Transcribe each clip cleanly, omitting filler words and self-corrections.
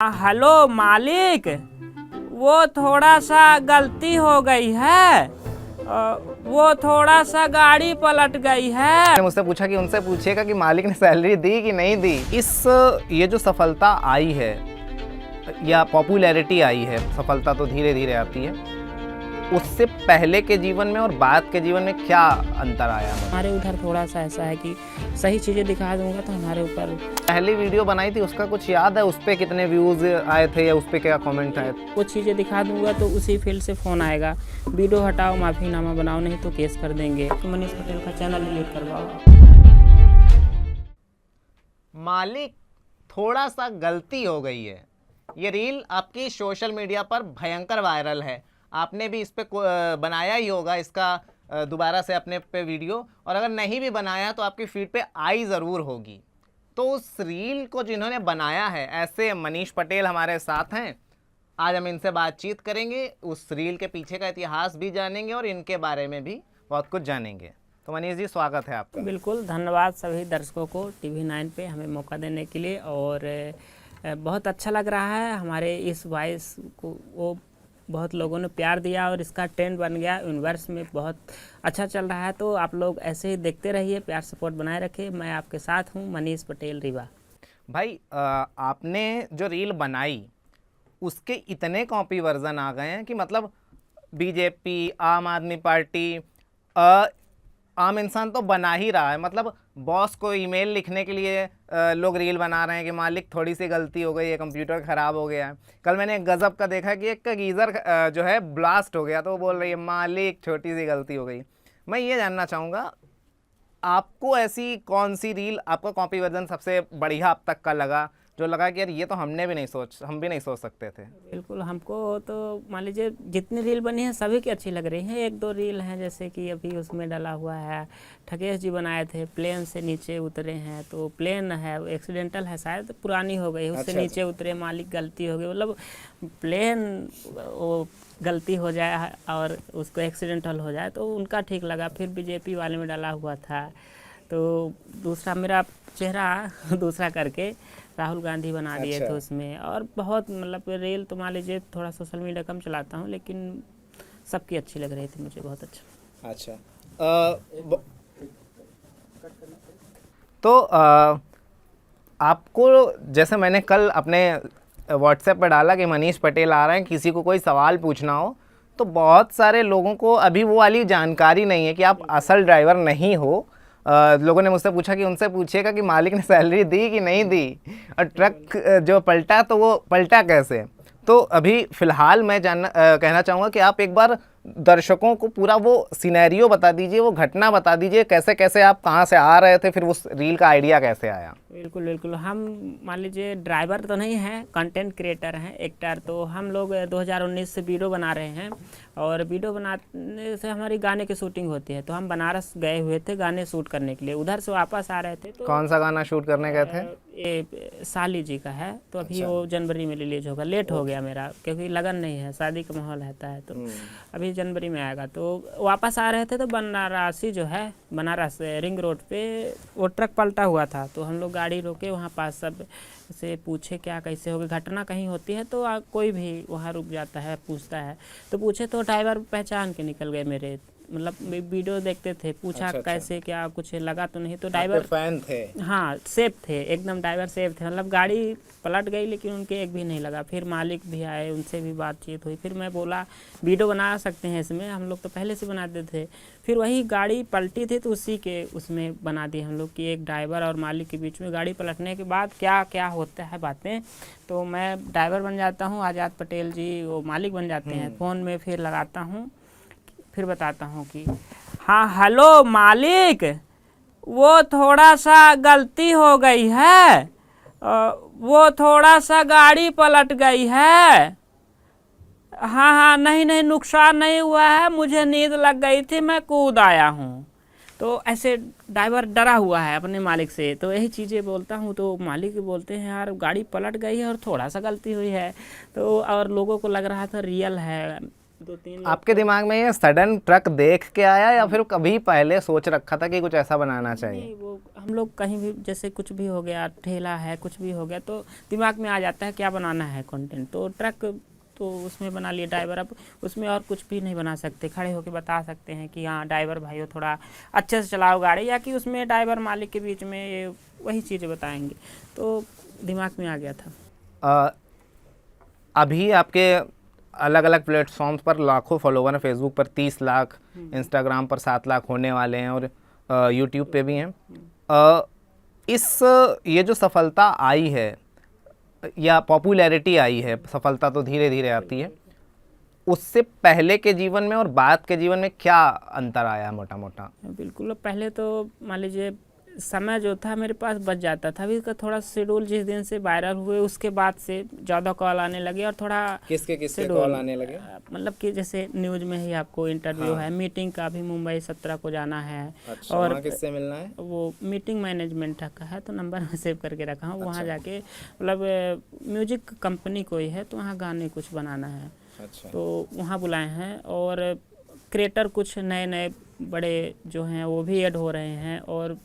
Hello मालिक, वो थोड़ा सा गलती हो गई है। वो थोड़ा सा गाड़ी पलट गई है। मैंने मुझसे पूछा कि उनसे पूछिएगा कि मालिक ने सैलरी दी कि नहीं दी। ये जो सफलता आई है या पॉपुलैरिटी आई है, सफलता तो धीरे धीरे आती है, उससे पहले के जीवन में और बाद के जीवन में क्या अंतर आया? हमारे उधर थोड़ा सा ऐसा है कि सही चीज़ें दिखा दूंगा तो हमारे ऊपर। पहली वीडियो बनाई थी उसका कुछ याद है? उस पर कितने व्यूज़ आए थे या उस पर क्या कमेंट आए थे? कुछ चीज़ें दिखा दूंगा तो उसी फील्ड से फ़ोन आएगा, वीडियो हटाओ, माफ़ीनामा बनाओ, नहीं तो केस कर देंगे। तो मनीष पटेल का चैनल डिलीट करवाओ। मालिक, थोड़ा सा गलती हो गई है। ये रील आपकी सोशल मीडिया पर भयंकर वायरल है। आपने भी इस पे बनाया ही होगा इसका दोबारा से अपने पे वीडियो, और अगर नहीं भी बनाया तो आपकी फीड पे आई ज़रूर होगी। तो उस रील को जिन्होंने बनाया है, ऐसे मनीष पटेल हमारे साथ हैं। आज हम इनसे बातचीत करेंगे, उस रील के पीछे का इतिहास भी जानेंगे और इनके बारे में भी बहुत कुछ जानेंगे। तो मनीष जी, स्वागत है आपका। बिल्कुल, धन्यवाद सभी दर्शकों को TV9 पे हमें मौका देने के लिए। और बहुत अच्छा लग रहा है हमारे इस वॉइस को, वो बहुत लोगों ने प्यार दिया और इसका ट्रेंड बन गया, यूनिवर्स में बहुत अच्छा चल रहा है। तो आप लोग ऐसे ही देखते रहिए, प्यार सपोर्ट बनाए रखिए। मैं आपके साथ हूँ, मनीष पटेल रीवा। भाई, आपने जो रील बनाई उसके इतने कॉपी वर्जन आ गए हैं कि मतलब बीजेपी, आम आदमी पार्टी, आम इंसान तो बना ही रहा है। मतलब बॉस को ईमेल लिखने के लिए लोग रील बना रहे हैं कि मालिक थोड़ी सी गलती हो गई है, कंप्यूटर ख़राब हो गया है। कल मैंने एक गज़ब का देखा कि एक गीज़र जो है ब्लास्ट हो गया, तो वो बोल रही है मालिक छोटी सी गलती हो गई। मैं ये जानना चाहूँगा, आपको ऐसी कौन सी रील, आपका कॉपी वर्जन सबसे बढ़िया अब तक का लगा, जो लगा कि यार ये तो हम भी नहीं सोच सकते थे? बिल्कुल, हमको तो मान लीजिए जितनी रील बनी है सभी की अच्छी लग रही है। एक दो रील हैं जैसे कि अभी उसमें डाला हुआ है, ठगेश जी बनाए थे, प्लेन से नीचे उतरे हैं, तो प्लेन है एक्सीडेंटल है, शायद पुरानी हो गई, उससे नीचे उतरे, मालिक गलती हो गई। मतलब प्लेन वो गलती हो जाए और उसको एक्सीडेंटल हो जाए तो उनका ठीक लगा। फिर बीजेपी वाले में डाला हुआ था, तो दूसरा मेरा चेहरा दूसरा करके राहुल गांधी बना दिए थे उसमें। और बहुत मतलब रील तो मान लीजिए थोड़ा सोशल मीडिया कम चलाता हूँ, लेकिन सबकी अच्छी लग रही थी मुझे, बहुत अच्छा। तो आपको, जैसे मैंने कल अपने व्हाट्सएप पर डाला कि मनीष पटेल आ रहे हैं, किसी को कोई सवाल पूछना हो, तो बहुत सारे लोगों को अभी वो वाली जानकारी नहीं है कि आप असल ड्राइवर नहीं हो। लोगों ने मुझसे पूछा कि उनसे पूछिएगा कि मालिक ने सैलरी दी कि नहीं दी, और ट्रक जो पलटा तो वो पलटा कैसे। तो अभी फ़िलहाल मैं कहना चाहूँगा कि आप एक बार दर्शकों को पूरा वो सिनेरियो बता दीजिए, वो घटना बता दीजिए, कैसे कैसे आप कहाँ से आ रहे थे, फिर उस रील का आइडिया कैसे आया? बिल्कुल बिल्कुल, हम मान लीजिए ड्राइवर तो नहीं हैं, कंटेंट क्रिएटर हैं, एक्टर। तो हम लोग 2019 से वीडियो बना रहे हैं, और वीडियो बनाने से हमारी गाने की शूटिंग होती है। तो हम बनारस गए हुए थे गाने शूट करने के लिए, उधर से वापस आ रहे थे। तो कौन सा गाना शूट करने गए थे? ये साली जी का है, तो अभी वो जनवरी में रिलीज होगा। लेट हो गया मेरा, क्योंकि लगन नहीं है, शादी का माहौल रहता है, तो अभी जनवरी में आएगा। तो वापस आ रहे थे तो बनारसी जो है, बनारस रिंग रोड पे वो ट्रक पलटा हुआ था। तो हम लोग गाड़ी रोके, वहाँ पास सब से पूछे क्या कैसे हो गई। घटना कहीं होती है तो कोई भी वहाँ रुक जाता है, पूछता है। तो पूछे तो ड्राइवर पहचान के निकल गए मेरे, मतलब वीडियो देखते थे, पूछा कैसे क्या, कुछ लगा तो नहीं। तो ड्राइवर फैन थे? हाँ, सेफ थे एकदम, ड्राइवर सेफ थे। मतलब गाड़ी पलट गई लेकिन उनके एक भी नहीं लगा। फिर मालिक भी आए, उनसे भी बातचीत हुई। फिर मैं बोला वीडियो बना सकते हैं इसमें, हम लोग तो पहले से बनाते थे। फिर वही गाड़ी पलटी थी तो उसी के उसमें बना दी हम लोग कि एक ड्राइवर और मालिक के बीच में गाड़ी पलटने के बाद क्या क्या होता है बातें। तो मैं ड्राइवर बन जाता हूँ, आज़ाद पटेल जी वो मालिक बन जाते हैं। फ़ोन में फिर लगाता हूँ, फिर बताता हूँ कि हाँ हेलो मालिक, वो थोड़ा सा गलती हो गई है। वो थोड़ा सा गाड़ी पलट गई है। हाँ हाँ, नहीं नहीं, नुकसान नहीं हुआ है, मुझे नींद लग गई थी, मैं कूद आया हूँ। तो ऐसे ड्राइवर डरा हुआ है अपने मालिक से, तो यही चीज़ें बोलता हूँ। तो मालिक बोलते हैं यार गाड़ी पलट गई है और थोड़ा सा गलती हुई है। तो और लोगों को लग रहा था रियल है, 2-3 आपके दिमाग में ये सडन ट्रक देख के आया या फिर कभी पहले सोच रखा था कि कुछ ऐसा बनाना चाहिए? नहीं, वो हम लोग कहीं भी जैसे कुछ भी हो गया, ठेला है, कुछ भी हो गया तो दिमाग में आ जाता है क्या बनाना है कंटेंट, तो ट्रक तो उसमें बना लिए ड्राइवर। अब उसमें और कुछ भी नहीं बना सकते, खड़े होकर बता सकते हैं कि हाँ ड्राइवर भाई हो थोड़ा अच्छे से चलाओ गाड़ी, या कि उसमें ड्राइवर मालिक के बीच में ये वही चीज़ें बताएंगे, तो दिमाग में आ गया था। अ, अभी आपके अलग अलग प्लेटफॉर्म्स पर लाखों फॉलोवर हैं। फेसबुक पर 30 लाख, इंस्टाग्राम पर 7 लाख होने वाले हैं और यूट्यूब पे भी हैं। अ, इस ये जो सफलता आई है या पॉपुलैरिटी आई है, सफलता तो धीरे धीरे आती है, उससे पहले के जीवन में और बाद के जीवन में क्या अंतर आया मोटा मोटा? बिल्कुल, पहले तो मान लीजिए समय जो था मेरे पास बच जाता था। अभी का थोड़ा शेड्यूल जिस दिन से वायरल हुए उसके बाद से ज़्यादा कॉल आने लगे और थोड़ा किसके शेड्यूल कॉल आने लगे? मतलब कि जैसे न्यूज़ में ही आपको इंटरव्यू है, मीटिंग का भी मुंबई 17 को जाना है। अच्छा, और वहाँ किससे मिलना है? वो मीटिंग मैनेजमेंट का है, तो नंबर में सेव करके रखा हूँ। वहाँ जाके मतलब म्यूजिक कंपनी कोई है, तो वहाँ गाने कुछ बनाना है, अच्छा, तो वहाँ बुलाए हैं। और क्रिएटर कुछ नए नए बड़े जो हैं वो भी ऐड हो रहे हैं और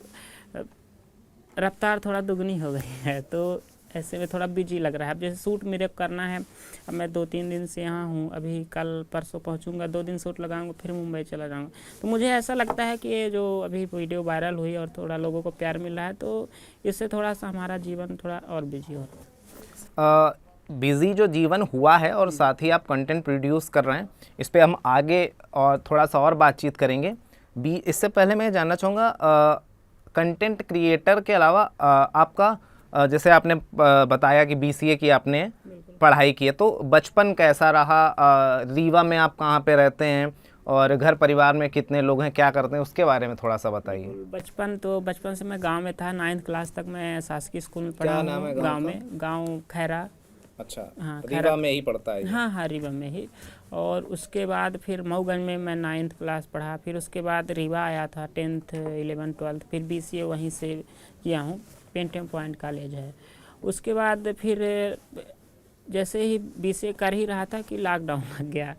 रफ्तार थोड़ा दुगनी हो गई है, तो ऐसे में थोड़ा बिजी लग रहा है। अब जैसे शूट मेरे को करना है, अब मैं 2-3 दिन से यहाँ हूँ, अभी कल परसों पहुँचूँगा, 2 दिन शूट लगाऊंगा, फिर मुंबई चला जाऊँगा। तो मुझे ऐसा लगता है कि ये जो अभी वीडियो वायरल हुई और थोड़ा लोगों को प्यार मिल रहा है, तो इससे थोड़ा सा हमारा जीवन थोड़ा और बिजी हो रहा है। बिजी जो जीवन हुआ है और साथ ही आप कंटेंट प्रोड्यूस कर रहे हैं, इस पे हम आगे और थोड़ा सा और बातचीत करेंगे। इससे पहले मैं जानना चाहूँगा, कंटेंट क्रिएटर के अलावा आपका जैसे आपने बताया कि बीसीए की आपने पढ़ाई की है, तो बचपन कैसा रहा? रीवा में आप कहाँ पे रहते हैं और घर परिवार में कितने लोग हैं, क्या करते हैं, उसके बारे में थोड़ा सा बताइए। बचपन से मैं गांव में था। 9th क्लास तक मैं शासकीय स्कूल में पढ़ा नाम है हूँ। गाँव का? गांव खैरा। अच्छा, हाँ, रीवा में ही पढ़ता है ये? हाँ, रीवा में ही। और उसके बाद फिर मऊगंज में मैं 9th क्लास पढ़ा, फिर उसके बाद रीवा आया था 10th 11th 12th, फिर बीसीए वहीं से किया हूँ, पेंटिंग पॉइंट कॉलेज है। उसके बाद फिर जैसे ही बीसीए कर ही रहा था कि लॉकडाउन लग गया,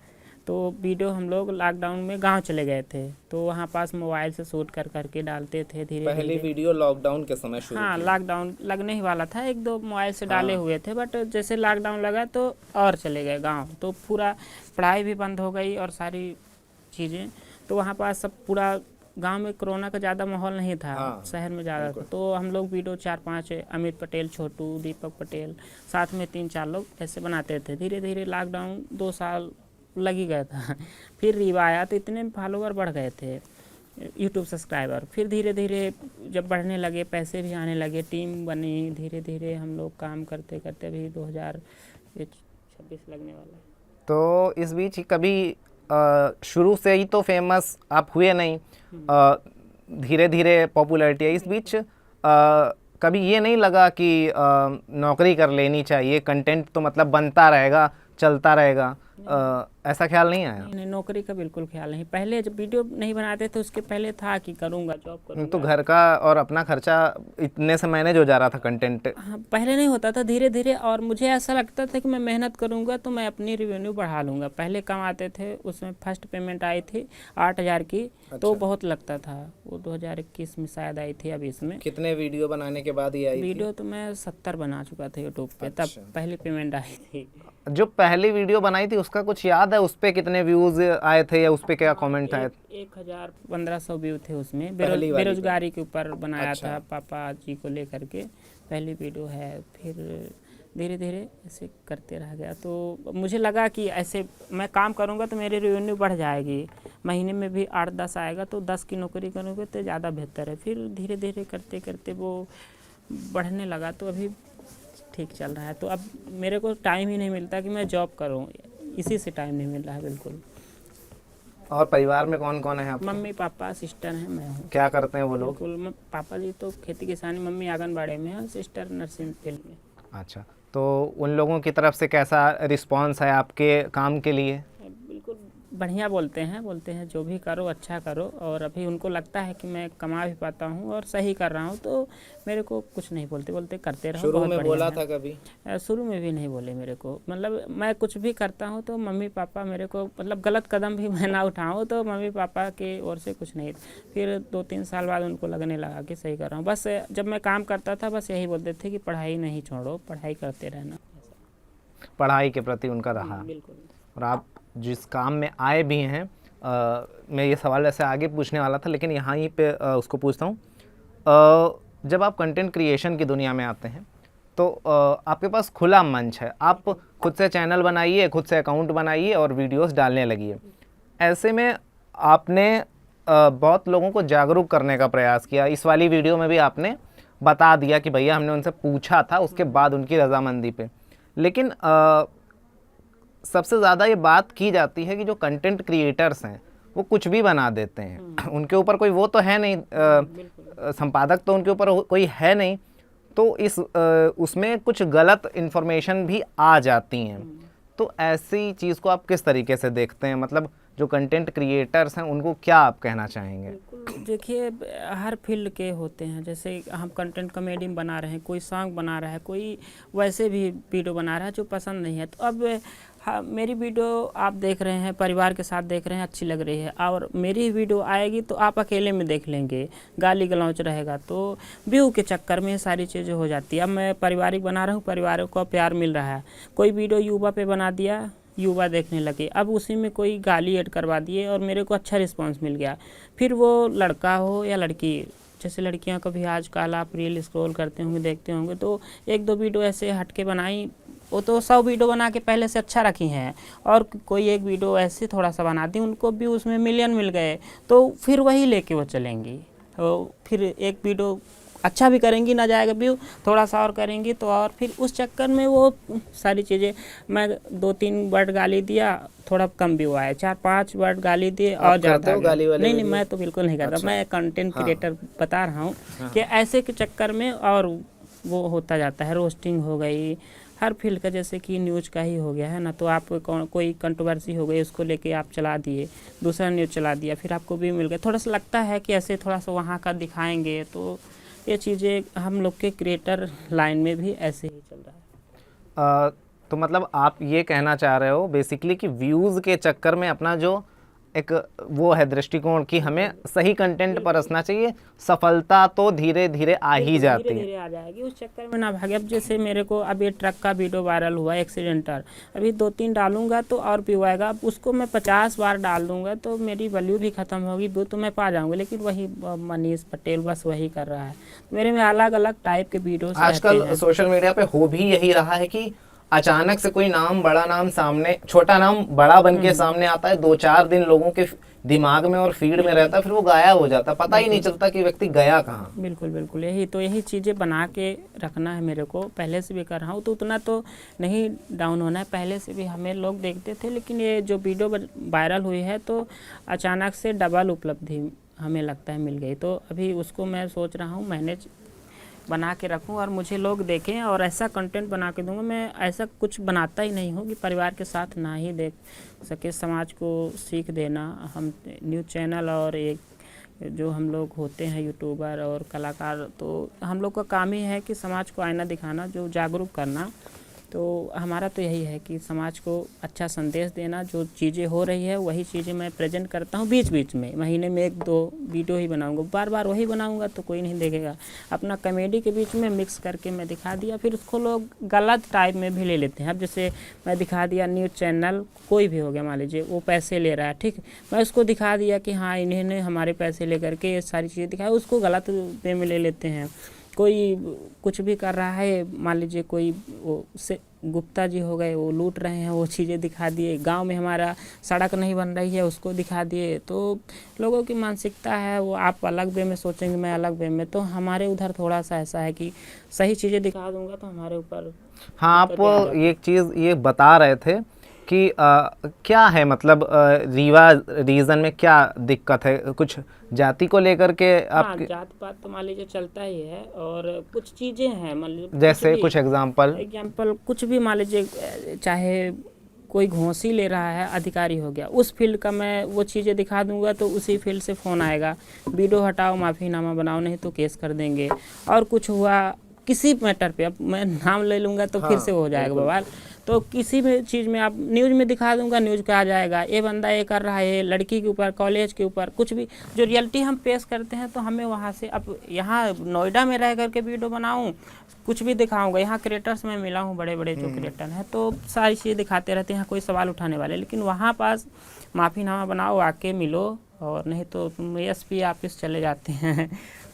तो वीडियो हम लोग लॉकडाउन में गांव चले गए थे, तो वहाँ पास मोबाइल से शूट कर करके डालते थे धीरे धीरे। पहली वीडियो लॉकडाउन के समय शुरू हाँ, की? लॉकडाउन लगने ही वाला था, 1-2 मोबाइल से डाले हुए थे, बट जैसे लॉकडाउन लगा तो और चले गए गांव, तो पूरा पढ़ाई भी बंद हो गई और सारी चीज़ें। तो वहाँ पास सब पूरा गांव में कोरोना का ज़्यादा माहौल नहीं था, शहर में ज़्यादा था। तो हम लोग वीडियो 4-5 अमित पटेल, छोटू, दीपक पटेल, साथ में 3-4 लोग ऐसे बनाते थे। धीरे धीरे लॉकडाउन 2 साल लग ही गया था। फिर रीवा आया तो इतने फॉलोवर बढ़ गए थे, यूट्यूब सब्सक्राइबर। फिर धीरे धीरे जब बढ़ने लगे, पैसे भी आने लगे, टीम बनी, धीरे धीरे हम लोग काम करते करते अभी 2026 लगने वाला है। तो इस बीच कभी शुरू से ही तो फेमस आप हुए नहीं, धीरे धीरे पॉपुलैरिटी है, इस बीच कभी ये नहीं लगा कि नौकरी कर लेनी चाहिए, कंटेंट तो मतलब बनता रहेगा, चलता रहेगा, ऐसा ख्याल नहीं आया? नहीं, नौकरी का बिल्कुल ख्याल नहीं। पहले जब वीडियो नहीं बनाते थे उसके पहले था कि करूँगा, जॉब करूँगा। तो घर का और अपना खर्चा इतने से मैनेज हो जा रहा था कंटेंट? हाँ, पहले नहीं होता था, धीरे धीरे। और मुझे ऐसा लगता था कि मैं मेहनत करूँगा तो मैं अपनी रेवेन्यू बढ़ा लूँगा। पहले कमाते थे, उसमें फर्स्ट पेमेंट आई थी 8,000 की, तो बहुत लगता था। वो 2021 में शायद आई थी। अब इसमें कितने वीडियो बनाने के बाद ये आई वीडियो तो मैं 70 बना चुका था यूट्यूब पे, तब पहली पेमेंट आई थी। जो पहली वीडियो बनाई थी उसका कुछ याद है? उस पे कितने व्यूज आए थे या उस पे क्या कमेंट आए? 1,000-1,500 व्यू थे उसमें। बेरोजगारी के ऊपर बनाया था, पापा जी को लेकर के पहली वीडियो है। फिर धीरे धीरे ऐसे करते रह गया, तो मुझे लगा कि ऐसे मैं काम करूँगा तो मेरी रेवेन्यू बढ़ जाएगी, महीने में भी 8-10 आएगा, तो 10 की नौकरी करूँगा तो ज़्यादा बेहतर है। फिर धीरे धीरे करते करते वो बढ़ने लगा, तो अभी ठीक चल रहा है। तो अब मेरे को टाइम ही नहीं मिलता कि मैं जॉब करूं, इसी से टाइम नहीं मिल रहा है बिल्कुल। और परिवार में कौन कौन है आपके? मम्मी पापा सिस्टर हैं, मैं हूँ। क्या करते हैं वो लोग? बिल्कुल, पापा जी तो खेती किसानी, मम्मी आंगनबाड़ी में है, सिस्टर नर्सिंग फील्ड में। अच्छा, तो उन लोगों की तरफ से कैसा रिस्पांस है आपके काम के लिए? बिल्कुल बढ़िया बोलते हैं जो भी करो अच्छा करो, और अभी उनको लगता है कि मैं कमा भी पाता हूँ और सही कर रहा हूँ, तो मेरे को कुछ नहीं बोलते करते रहो, शुरू बहुत में बढ़िया बोला है। था कभी? शुरू में भी नहीं बोले मेरे को, मतलब मैं कुछ भी करता हूँ तो मम्मी पापा मेरे को, मतलब गलत कदम भी मैं ना उठाऊँ तो मम्मी पापा की ओर से कुछ नहीं। फिर 2-3 साल बाद उनको लगने लगा कि सही कर रहा हूँ। बस जब मैं काम करता था बस यही बोलते थे कि पढ़ाई नहीं छोड़ो, पढ़ाई करते रहना। पढ़ाई के प्रति उनका रहा। बिल्कुल। और आप जिस काम में आए भी हैं, मैं ये सवाल वैसे आगे पूछने वाला था, लेकिन यहाँ ही पे उसको पूछता हूँ। जब आप कंटेंट क्रिएशन की दुनिया में आते हैं तो आपके पास खुला मंच है, आप खुद से चैनल बनाइए, खुद से अकाउंट बनाइए और वीडियोस डालने लगिए। ऐसे में आपने बहुत लोगों को जागरूक करने का प्रयास किया। इस वाली वीडियो में भी आपने बता दिया कि भैया हमने उनसे पूछा था, उसके बाद उनकी रजामंदी पे। लेकिन सबसे ज़्यादा ये बात की जाती है कि जो कंटेंट क्रिएटर्स हैं वो कुछ भी बना देते हैं, उनके ऊपर कोई वो तो है नहीं, संपादक तो उनके ऊपर कोई है नहीं, तो उसमें कुछ गलत इन्फॉर्मेशन भी आ जाती हैं। तो ऐसी चीज़ को आप किस तरीके से देखते हैं? मतलब जो कंटेंट क्रिएटर्स हैं उनको क्या आप कहना चाहेंगे? बिल्कुल, देखिए हर फील्ड के होते हैं, जैसे हम कंटेंट कॉमेडी बना रहे हैं, कोई सॉन्ग बना रहा है, कोई वैसे भी वीडियो बना रहा है जो पसंद नहीं है। तो अब हाँ, मेरी वीडियो आप देख रहे हैं, परिवार के साथ देख रहे हैं, अच्छी लग रही है, और मेरी वीडियो आएगी तो आप अकेले में देख लेंगे, गाली गलौच रहेगा, तो व्यू के चक्कर में सारी चीज़ें हो जाती है। अब मैं पारिवारिक बना रहा हूँ, परिवार को प्यार मिल रहा है, कोई वीडियो युवा पे बना दिया, युवा देखने लगे, अब उसी में कोई गाली ऐड करवा दिए और मेरे को अच्छा रिस्पांस मिल गया। फिर वो लड़का हो या लड़की, जैसे लड़कियां को भी आजकल आप रील स्क्रॉल करते होंगे, देखते होंगे, तो 1-2 वीडियो ऐसे हटके बनाई, वो तो 100 वीडियो बना के पहले से अच्छा रखी हैं, और कोई एक वीडियो ऐसे थोड़ा सा बना दी, उनको भी उसमें मिलियन मिल गए, तो फिर वही लेके वो चलेंगी। तो फिर एक वीडियो अच्छा भी करेंगी, ना जाएगा व्यू, थोड़ा सा और करेंगी तो, और फिर उस चक्कर में वो सारी चीज़ें, मैं 2-3 वर्ड गाली दिया, थोड़ा कम व्यू आया, 4-5 वर्ड गाली दिए और ज़्यादा गाली वाले नहीं, मैं तो बिल्कुल नहीं करता। मैं कंटेंट क्रिएटर बता रहा हूँ कि ऐसे के चक्कर में और वो होता जाता है, रोस्टिंग हो गई, हर फील्ड का, जैसे कि न्यूज़ का ही हो गया है ना, तो आप कोई कंट्रोवर्सी हो गई, उसको लेके आप चला दिए, दूसरा न्यूज़ चला दिया, फिर आपको भी मिल गया। थोड़ा सा लगता है कि ऐसे थोड़ा सा वहाँ का दिखाएंगे, तो ये चीज़ें हम लोग के क्रिएटर लाइन में भी ऐसे ही चल रहा है। तो मतलब आप ये कहना चाह रहे हो बेसिकली कि व्यूज़ के चक्कर में अपना जो एक वो है दृष्टिकोण कि हमें सही कंटेंट परसना चाहिए, सफलता तो धीरे धीरे आ ही जाती है। धीरे आ जाएगी, उस चक्कर में ना भागे। अब जैसे मेरे को अब ये ट्रक का वीडियो वायरल हुआ, एक्सीडेंटल, अभी 2-3 डालूंगा तो और व्यू आएगा, अब उसको मैं 50 बार डाल दूंगा तो मेरी वैल्यू भी खत्म होगी, व्यू तो मैं पा जाऊंगा, लेकिन वही मनीष पटेल बस वही कर रहा है। मेरे में अलग अलग टाइप के वीडियोस आजकल सोशल मीडिया पे हो भी यही रहा है कि अचानक से कोई नाम, बड़ा नाम सामने, छोटा नाम बड़ा बन के सामने आता है, 2-4 दिन लोगों के दिमाग में और फीड में रहता है, फिर वो गायब हो जाता है, पता ही नहीं चलता कि व्यक्ति गया कहाँ। बिल्कुल बिल्कुल, यही चीज़ें बना के रखना है मेरे को, पहले से भी कर रहा हूँ, तो उतना तो नहीं डाउन होना है। पहले से भी हमें लोग देखते थे, लेकिन ये जो वीडियो वायरल हुई है तो अचानक से डबल उपलब्धि हमें लगता है मिल गई, तो अभी उसको मैं सोच रहा हूँ मैनेज बना के रखूं और मुझे लोग देखें, और ऐसा कंटेंट बना के दूंगा। मैं ऐसा कुछ बनाता ही नहीं हूँ कि परिवार के साथ ना ही देख सके, समाज को सीख देना। हम न्यूज़ चैनल और एक जो हम लोग होते हैं यूट्यूबर और कलाकार, तो हम लोग का काम ही है कि समाज को आईना दिखाना, जो जागरूक करना। तो हमारा तो यही है कि समाज को अच्छा संदेश देना, जो चीज़ें हो रही है वही चीज़ें मैं प्रेजेंट करता हूँ। बीच बीच में महीने में 1-2 वीडियो ही बनाऊँगा, बार बार वही बनाऊँगा तो कोई नहीं देखेगा। अपना कॉमेडी के बीच में मिक्स करके मैं दिखा दिया, फिर उसको लोग गलत टाइप में भी ले लेते हैं। अब जैसे मैं दिखा दिया न्यूज़ चैनल कोई भी हो गया, मान लीजिए वो पैसे ले रहा है, ठीक, मैं उसको दिखा दिया कि हाँ इन्होंने हमारे पैसे ले करके ये सारी चीज़ें दिखाई, उसको गलत वे में ले लेते हैं। कोई कुछ भी कर रहा है, मान लीजिए कोई वो से गुप्ता जी हो गए, वो लूट रहे हैं, वो चीज़ें दिखा दिए। गांव में हमारा सड़क नहीं बन रही है, उसको दिखा दिए। तो लोगों की मानसिकता है वो, आप अलग वे में सोचेंगे, मैं अलग वे में, तो हमारे उधर थोड़ा सा ऐसा है कि सही चीज़ें दिखा दूंगा तो हमारे ऊपर। हाँ, आप एक चीज़ ये बता रहे थे कि क्या है, मतलब रीवा रीजन में क्या दिक्कत है, कुछ जाति को लेकर के आप? हाँ, जात पात तो मान लीजिए चलता ही है, और कुछ चीज़ें हैं मान लीजिए, जैसे कुछ एग्जाम्पल कुछ भी मान लीजिए, चाहे कोई घूंसी ले रहा है, अधिकारी हो गया, उस फील्ड का मैं वो चीज़ें दिखा दूंगा तो उसी फील्ड से फ़ोन आएगा, वीडियो हटाओ, माफ़ीनामा बनाओ, नहीं तो केस कर देंगे। और कुछ हुआ किसी मैटर पे, अब मैं नाम ले लूँगा तो फिर से हो जाएगा बवाल। तो किसी भी चीज़ में आप न्यूज़ में दिखा दूंगा, न्यूज़ का आ जाएगा, ये बंदा ये कर रहा है, लड़की के ऊपर, कॉलेज के ऊपर, कुछ भी जो रियलिटी हम पेश करते हैं तो हमें वहाँ से, अब यहाँ नोएडा में रह करके वीडियो बनाऊँ, कुछ भी दिखाऊंगा, यहाँ क्रिएटर्स में मिला हूँ, बड़े बड़े जो क्रिएटर हैं, तो सारी चीज़ें दिखाते रहते हैं, कोई सवाल उठाने वाले। लेकिन वहाँ पास माफ़ीनामा बनाओ, आके मिलो, और नहीं तो तुम एसपी ऑफिस चले जाते हैं।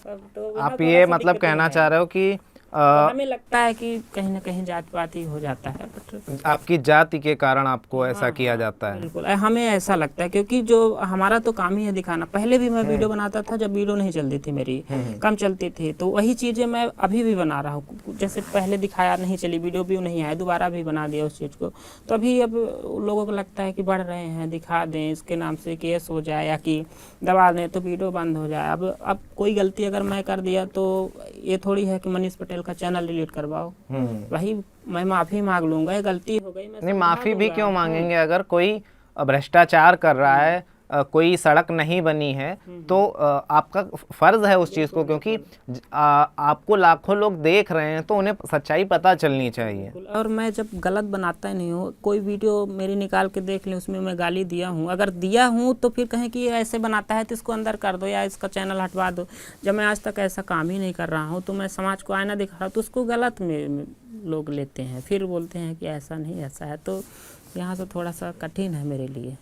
तो वहाँ आप थोड़ा ये सा मतलब दिक्कतें कहना हैं। चाह रहे हो कि तो हमें लगता है कि कहीं ना कहीं जात पात ही हो जाता है, बट आपकी जाति के कारण आपको ऐसा किया जाता है। बिल्कुल हमें ऐसा लगता है, क्योंकि जो हमारा तो काम ही है दिखाना। पहले भी मैं वीडियो बनाता था जब वीडियो नहीं चलती थी मेरी, कम चलती थी, तो वही चीज़ें मैं अभी भी बना रहा हूँ। जैसे पहले दिखाया, नहीं चली वीडियो, व्यू नहीं आया, दोबारा भी बना दिया उस चीज़ को। तो अभी अब लोगों को लगता है कि बढ़ रहे हैं, दिखा दें, इसके नाम से केस हो जाए या कि दबा दें तो वीडियो बंद हो जाए। अब कोई गलती अगर मैं कर दिया तो ये थोड़ी है कि मनीष पटेल का चैनल डिलीट करवाओ, वही मैं माफ़ी मांग लूंगा, ये गलती हो गई, मैं नहीं, समझा माफ़ी भी दूंगा। क्यों मांगेंगे? अगर कोई भ्रष्टाचार कर रहा है, कोई सड़क नहीं बनी है, तो आपका फर्ज है उस चीज़ को, क्योंकि आपको लाखों लोग देख रहे हैं तो उन्हें सच्चाई पता चलनी चाहिए। और मैं जब गलत बनाता ही नहीं हूँ, कोई वीडियो मेरी निकाल के देख लें, उसमें मैं गाली दिया हूँ, अगर दिया हूँ तो फिर कहें कि ये ऐसे बनाता है तो इसको अंदर कर दो या इसका चैनल हटवा दो। जब मैं आज तक ऐसा काम ही नहीं कर रहा हूँ, तो मैं समाज को आईना दिखा रहा हूँ, तो उसको गलत में लोग लेते हैं, फिर बोलते हैं कि ऐसा नहीं ऐसा है। तो यहाँ से थोड़ा सा कठिन है मेरे लिए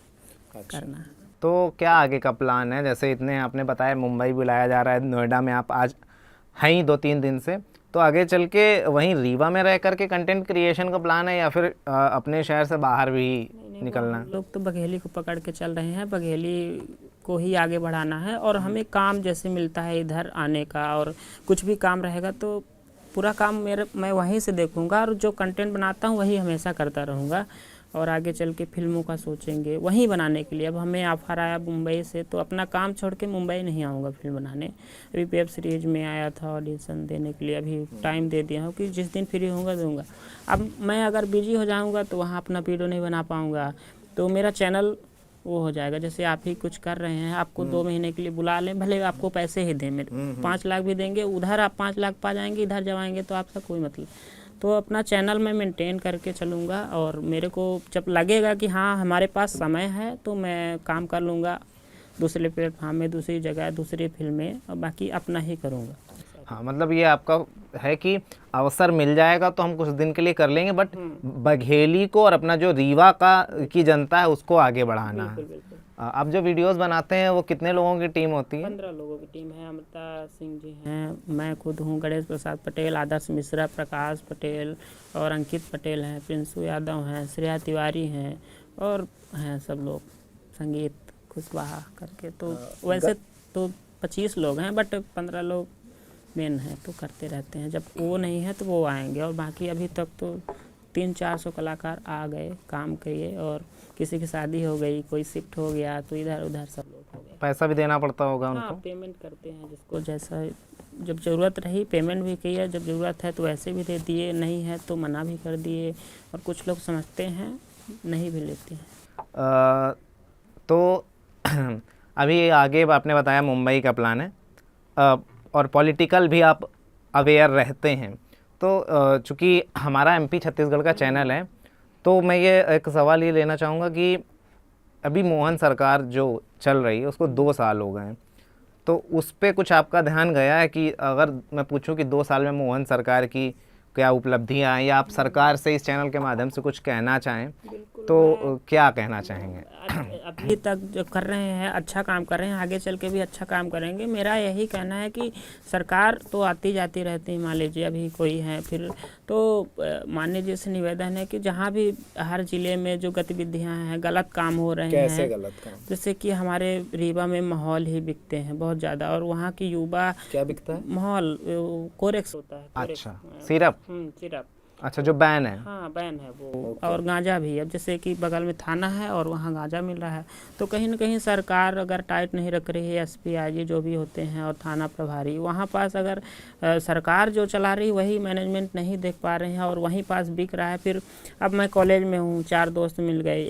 करना। तो क्या आगे का प्लान है? जैसे इतने आपने बताया मुंबई बुलाया जा रहा है, नोएडा में आप आज हैं ही 2-3 दिन से, तो आगे चल के वहीं रीवा में रह करके कंटेंट क्रिएशन का प्लान है या फिर अपने शहर से बाहर भी निकलना है? लोग तो बघेली को पकड़ के चल रहे हैं, बघेली को ही आगे बढ़ाना है। और हमें काम जैसे मिलता है इधर आने का, और कुछ भी काम रहेगा तो पूरा काम मैं वहीं से देखूंगा, और जो कंटेंट बनाता हूँ वही हमेशा करता रहूँगा। और आगे चल के फिल्मों का सोचेंगे वहीं बनाने के लिए। अब हमें ऑफर आया मुंबई से, तो अपना काम छोड़ के मुंबई नहीं आऊँगा फिल्म बनाने। अभी वेब सीरीज में आया था ऑडिशन देने के लिए, अभी टाइम दे दिया हूँ कि जिस दिन फ्री होऊंगा दूंगा। अब मैं अगर बिजी हो जाऊँगा तो वहाँ अपना वीडियो नहीं बना पाऊँगा, तो मेरा चैनल वो हो जाएगा। जैसे आप ही कुछ कर रहे हैं, आपको 2 महीने के लिए बुला लें, भले आपको पैसे ही दें, मेरे 5 लाख भी देंगे, उधर आप 5 लाख पा जाएंगे, इधर जवाएंगे तो आपका कोई मतलब। तो अपना चैनल मैं मेंटेन करके चलूँगा, और मेरे को जब लगेगा कि हाँ हमारे पास समय है तो मैं काम कर लूँगा दूसरे प्लेटफॉर्म में, दूसरी जगह, दूसरी फिल्में, और बाकी अपना ही करूँगा। हाँ, मतलब ये आपका है कि अवसर मिल जाएगा तो हम कुछ दिन के लिए कर लेंगे, बट बघेली को और अपना जो रीवा की जनता है उसको आगे बढ़ाना है। बिल्कुल। आप जो वीडियोस बनाते हैं वो कितने लोगों की टीम होती है? 15 लोगों की टीम है। अमृता सिंह जी हैं, मैं खुद हूँ, गणेश प्रसाद पटेल, आदर्श मिश्रा, प्रकाश पटेल और अंकित पटेल हैं, प्रिंसू यादव हैं, श्रेया तिवारी हैं, और हैं सब लोग, संगीत कुशवाहा करके। तो वैसे तो 25 लोग हैं, बट 15 लोग मेन हैं, तो करते रहते हैं। जब वो नहीं है तो वो आएंगे, और बाकी अभी तक तो 300-400 कलाकार आ गए, काम किए, और किसी की शादी हो गई, कोई शिफ्ट हो गया, तो इधर उधर सब लोग हो गए। पैसा भी देना पड़ता होगा हाँ, उनको? पेमेंट करते हैं जिसको जैसा, जब ज़रूरत रही पेमेंट भी की है, जब ज़रूरत है तो वैसे भी दे दिए, नहीं है तो मना भी कर दिए, और कुछ लोग समझते हैं, नहीं भी लेते हैं। तो अभी आगे आपने बताया मुंबई का प्लान है, और पॉलिटिकल भी आप अवेयर रहते हैं, तो चूँकि हमारा एमपी छत्तीसगढ़ का चैनल है, तो मैं ये एक सवाल ये लेना चाहूँगा कि अभी मोहन सरकार जो चल रही है उसको 2 साल हो गए हैं, तो उस पे कुछ आपका ध्यान गया है कि अगर मैं पूछूं कि 2 साल में मोहन सरकार की क्या उपलब्धियां हैं, या आप सरकार से इस चैनल के माध्यम से कुछ कहना चाहें तो क्या कहना चाहेंगे? अभी तक जो कर रहे हैं अच्छा काम कर रहे हैं, आगे चल के भी अच्छा काम करेंगे। मेरा यही कहना है कि सरकार तो आती जाती रहती है, मान लीजिए अभी कोई है, फिर तो माननीय जी से निवेदन है कि जहाँ भी हर जिले में जो गतिविधियाँ हैं, गलत काम हो रहे हैं, कैसे गलत काम? जैसे कि हमारे रीवा में माहौल ही बिकते हैं बहुत ज़्यादा, और वहाँ की युवा, क्या बिकता है? माहौल कोरेक्स होता है, अच्छा, सिरप। सिरप, अच्छा, जो बैन है। हाँ बैन है वो। और गांजा भी, अब जैसे कि बगल में थाना है और वहाँ गांजा मिल रहा है, तो कहीं ना कहीं सरकार अगर टाइट नहीं रख रही है, एसपी आईजी जो भी होते हैं और थाना प्रभारी वहाँ पास अगर सरकार जो चला रही वही मैनेजमेंट नहीं देख पा रहे हैं और वहीं पास बिक रहा है। फिर अब मैं कॉलेज में हूँ, 4 दोस्त मिल गए,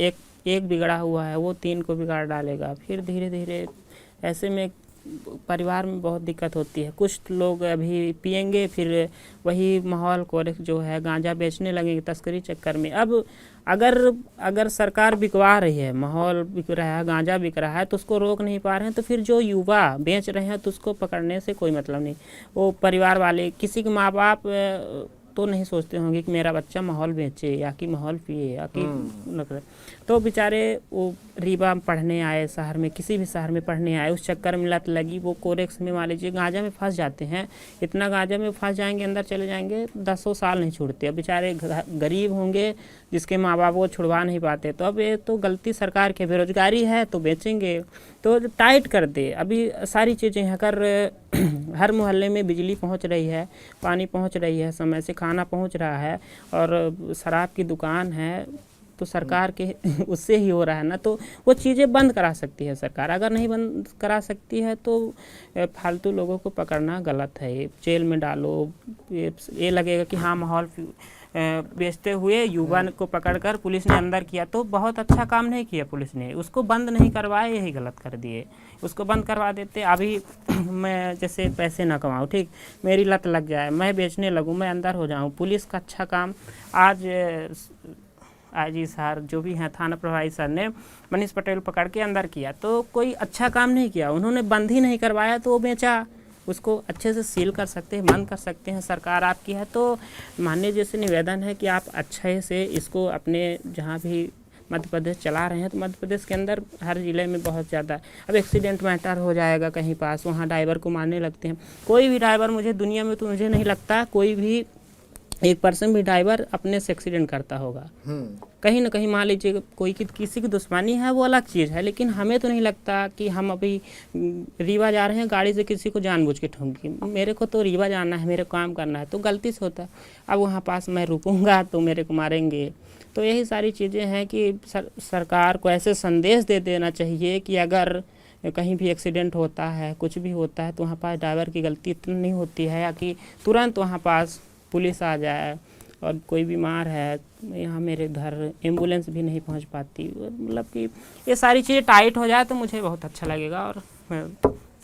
एक बिगड़ा हुआ है वो 3 को बिगाड़ डालेगा, फिर धीरे धीरे ऐसे में परिवार में बहुत दिक्कत होती है। कुछ लोग अभी पिएंगे, फिर वही माहौल को जो है गांजा बेचने लगेंगे तस्करी चक्कर में। अब अगर सरकार बिकवा रही है, माहौल बिक रहा है, गांजा बिक रहा है, तो उसको रोक नहीं पा रहे हैं, तो फिर जो युवा बेच रहे हैं तो उसको पकड़ने से कोई मतलब नहीं। वो परिवार वाले, किसी के माँ बाप तो नहीं सोचते होंगे कि मेरा बच्चा माहौल बेचे या कि माहौल पिए या कि नकल। तो बेचारे वो रीवा पढ़ने आए शहर में, किसी भी शहर में पढ़ने आए, उस चक्कर में लत लगी, वो कोरेक्स में मान लीजिए गांजा में फंस जाते हैं। इतना गांजा में फंस जाएंगे, अंदर चले जाएंगे, 10 साल नहीं छूटते। अब बेचारे गरीब होंगे जिसके माँ बाप वो छुड़वा नहीं पाते। तो अब ये तो गलती सरकार की, बेरोजगारी है तो बेचेंगे, तो टाइट कर दे। अभी सारी चीज़ें हैं, अगर हर मोहल्ले में बिजली पहुंच रही है, पानी पहुंच रही है, समय से खाना पहुंच रहा है और शराब की दुकान है, तो सरकार के उससे ही हो रहा है ना। तो वो चीज़ें बंद करा सकती है सरकार। अगर नहीं बंद करा सकती है तो फालतू लोगों को पकड़ना गलत है, ये जेल में डालो। ये लगेगा कि हाँ माहौल बेचते हुए युवा को पकड़कर पुलिस ने अंदर किया, तो बहुत अच्छा काम नहीं किया पुलिस ने, उसको बंद नहीं करवाए, यही गलत कर दिए। उसको बंद करवा देते। अभी मैं जैसे पैसे ना कमाऊँ, ठीक, मेरी लत लग जाए, मैं बेचने लगूँ, मैं अंदर हो जाऊँ, पुलिस का अच्छा काम आज आईजी सर जो भी हैं, थाना प्रभारी सर ने मनीष पटेल पकड़ के अंदर किया, तो कोई अच्छा काम नहीं किया। उन्होंने बंद ही नहीं करवाया तो वो बेचा। उसको अच्छे से सील कर सकते हैं, बंद कर सकते हैं, सरकार आपकी है। तो माननीय जी से निवेदन है कि आप अच्छे से इसको अपने जहाँ भी मध्य प्रदेश चला रहे हैं, तो मध्य प्रदेश के अंदर हर ज़िले में बहुत ज़्यादा अब एक्सीडेंट मैटर हो जाएगा कहीं पास, वहाँ ड्राइवर को मारने लगते हैं। कोई भी ड्राइवर, मुझे दुनिया में तो मुझे नहीं लगता कोई भी 1% भी ड्राइवर अपने से एक्सीडेंट करता होगा। कहीं ना कहीं मान लीजिए कोई किसी की दुश्मनी है, वो अलग चीज़ है, लेकिन हमें तो नहीं लगता कि हम अभी रीवा जा रहे हैं गाड़ी से किसी को जानबूझ के ठोंकी। मेरे को तो रीवा जाना है, मेरे काम करना है, तो गलती से होता है। अब वहाँ पास मैं रुकूंगा तो मेरे को मारेंगे। तो यही सारी चीज़ें हैं कि सरकार को ऐसे संदेश दे देना चाहिए कि अगर कहीं भी एक्सीडेंट होता है, कुछ भी होता है, तो वहाँ पास ड्राइवर की गलती इतनी नहीं होती है, या कि तुरंत वहाँ पास पुलिस आ जाए। और कोई बीमार है, यहाँ मेरे इधर एम्बुलेंस भी नहीं पहुँच पाती। मतलब कि ये सारी चीज़ें टाइट हो जाए तो मुझे बहुत अच्छा लगेगा। और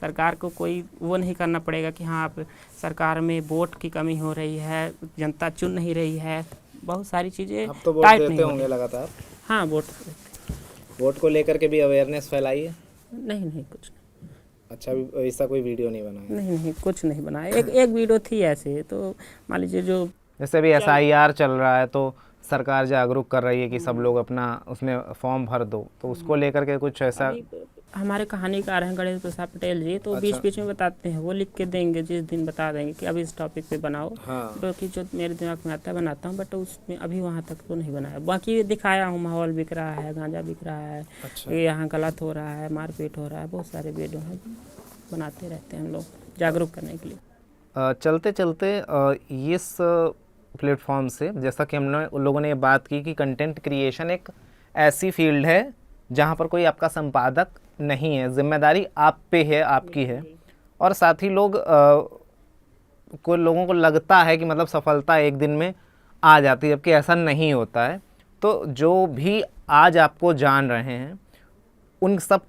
सरकार को कोई वो नहीं करना पड़ेगा कि हाँ आप सरकार में वोट की कमी हो रही है, जनता चुन नहीं रही है, बहुत सारी चीज़ें अब तो वोट टाइट देते नहीं होंगे लगातार। हाँ वोट को लेकर के भी अवेयरनेस फैलाई है? नहीं कुछ नहीं। अच्छा, अभी ऐसा कोई वीडियो नहीं बना है? नहीं कुछ नहीं बनाया। एक वीडियो थी ऐसे, तो मान लीजिए जो जैसे भी SIR चल रहा है तो सरकार जागरूक कर रही है कि सब लोग अपना उसमें फॉर्म भर दो, तो उसको लेकर के कुछ ऐसा। हमारे कहानीकार हैं गणेश प्रसाद पटेल जी, तो बीच बीच में बताते हैं, वो लिख के देंगे, जिस दिन बता देंगे कि अभी इस टॉपिक पे बनाओ। हाँ। तो कि जो मेरे दिमाग में आता है बनाता हूँ, बट उसमें अभी वहाँ तक तो नहीं बनाया। बाकी दिखाया हूँ, माहौल बिक रहा है, गांजा बिक रहा है, ये यहाँ गलत हो रहा है, मारपीट हो रहा है, बहुत सारे वीडियो हैं, बनाते रहते हैं हम लोग जागरूक करने के लिए। चलते चलते इस प्लेटफॉर्म से, जैसा कि हमने उन लोगों ने ये बात की कि कंटेंट क्रिएशन एक ऐसी फील्ड है जहाँ पर कोई आपका संपादक नहीं है, जिम्मेदारी आप पे है, आपकी है। और साथ ही लोगों को लगता है कि मतलब सफलता एक दिन में आ जाती है, जबकि ऐसा नहीं होता है। तो जो भी आज आपको जान रहे हैं, उन सब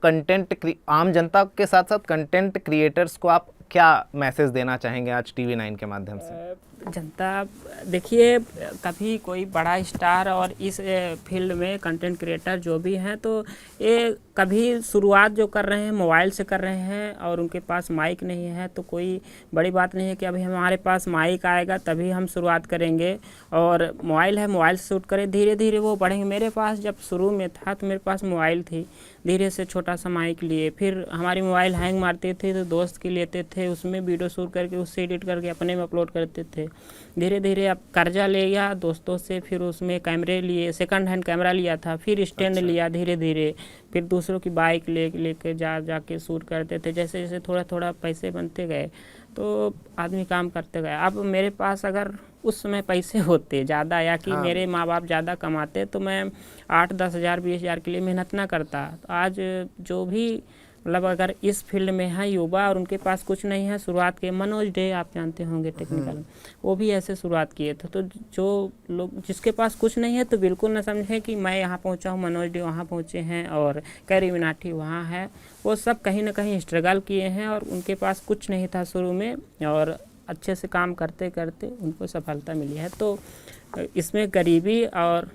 आम जनता के साथ साथ कंटेंट क्रिएटर्स को आप क्या मैसेज देना चाहेंगे आज TV9 के माध्यम से? जनता देखिए, कभी कोई बड़ा स्टार और इस फील्ड में कंटेंट क्रिएटर जो भी हैं, तो ये कभी शुरुआत जो कर रहे हैं मोबाइल से कर रहे हैं और उनके पास माइक नहीं है, तो कोई बड़ी बात नहीं है कि अभी हमारे पास माइक आएगा तभी हम शुरुआत करेंगे और मोबाइल है मोबाइल से शूट करें, धीरे धीरे वो बढ़ेंगे। मेरे पास जब शुरू में था तो मेरे पास मोबाइल थी, धीरे से छोटा सा माइक लिए, फिर हमारी मोबाइल हैंग मारते थे तो दोस्त की लेते थे, उसमें वीडियो शूट करके उससे एडिट करके अपने में अपलोड करते थे। धीरे धीरे अब कर्जा ले गया दोस्तों से, फिर उसमें कैमरे लिए, सेकंड हैंड कैमरा लिया था, फिर स्टैंड लिया धीरे धीरे, फिर दूसरों की बाइक लेके जाके शूट करते थे। जैसे जैसे थोड़ा थोड़ा पैसे बनते गए तो आदमी काम करते गए। अब मेरे पास अगर उस समय पैसे होते ज़्यादा, या कि मेरे माँ बाप ज़्यादा कमाते, तो मैं 8-10 हज़ार 20 हज़ार के लिए मेहनत ना करता। तो आज जो भी मतलब अगर इस फील्ड में है युवा और उनके पास कुछ नहीं है, शुरुआत के मनोज डे आप जानते होंगे टेक्निकल, वो भी ऐसे शुरुआत किए थे। तो जो लोग जिसके पास कुछ नहीं है तो बिल्कुल ना समझें कि मैं यहाँ पहुँचा हूँ, मनोज डे वहाँ पहुँचे हैं और कैरी मिनाटी वहाँ है। वो सब कहीं ना कहीं स्ट्रगल किए हैं और उनके पास कुछ नहीं था शुरू में, और अच्छे से काम करते करते उनको सफलता मिली है। तो इसमें गरीबी और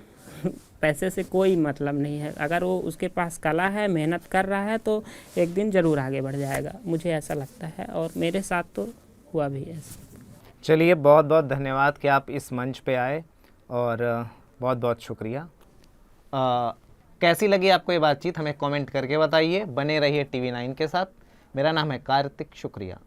पैसे से कोई मतलब नहीं है। अगर वो उसके पास कला है, मेहनत कर रहा है, तो एक दिन ज़रूर आगे बढ़ जाएगा, मुझे ऐसा लगता है, और मेरे साथ तो हुआ भी है ऐसा। चलिए, बहुत बहुत धन्यवाद कि आप इस मंच पे आए, और बहुत बहुत शुक्रिया। कैसी लगी आपको ये बातचीत हमें कमेंट करके बताइए। बने रहिए TV9 के साथ। मेरा नाम है कार्तिक, शुक्रिया।